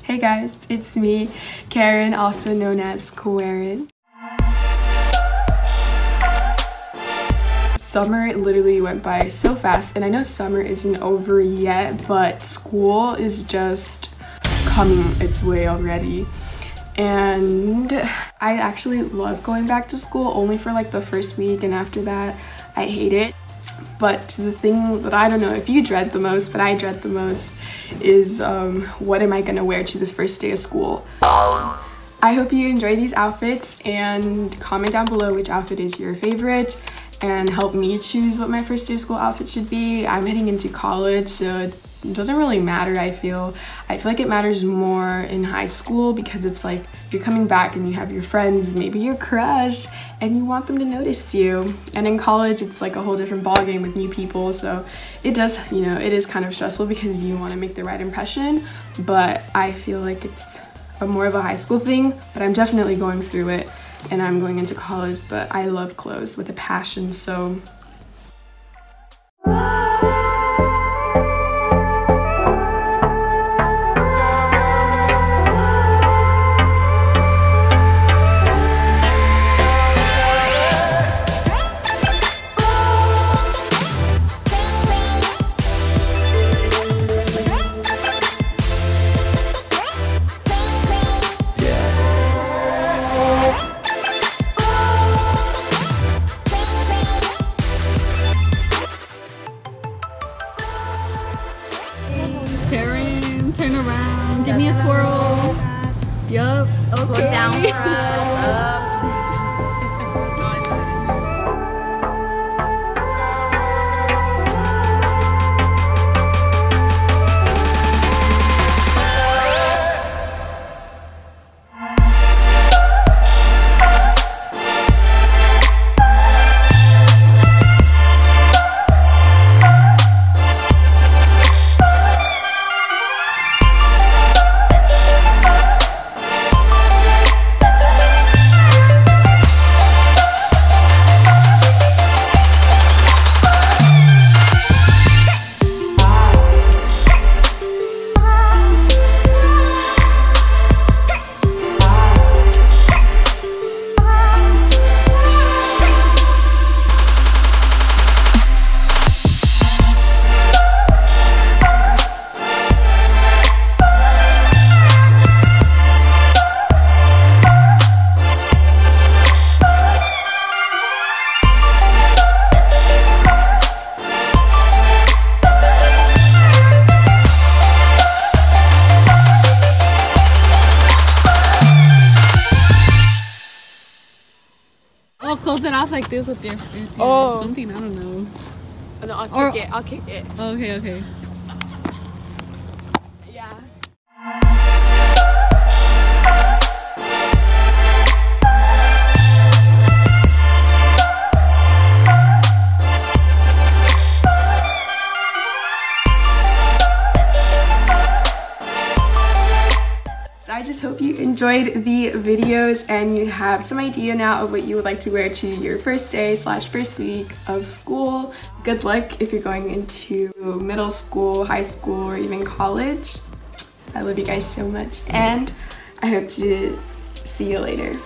Hey guys, it's me, Karen, also known as Karen. Summer literally went by so fast, and I know summer isn't over yet, but school is just coming its way already. And I actually love going back to school only for like the first week, and after that I hate it. But the thing that I don't know if you dread the most, but I dread the most is what am I gonna wear to the first day of school? I hope you enjoy these outfits, and comment down below which outfit is your favorite and help me choose what my first day of school outfit should be. I'm heading into college, so it doesn't really matter. I feel like it matters more in high school because it's like you're coming back and you have your friends, maybe your crush, and you want them to notice you. And in college it's like a whole different ballgame with new people, so it does, you know, it is kind of stressful because you want to make the right impression, but I feel like it's more of a high school thing. But I'm definitely going through it and I'm going into college, but I love clothes with a passion, so Karen, turn around. Give me a twirl. Yup. Okay. Down front, up. Oh, close it off like this with your something, I don't know. oh, no, I'll kick it. Oh, okay. Yeah. I just hope you enjoyed the videos and you have some idea now of what you would like to wear to your first day / first week of school. Good luck if you're going into middle school, high school, or even college. I love you guys so much, and I hope to see you later.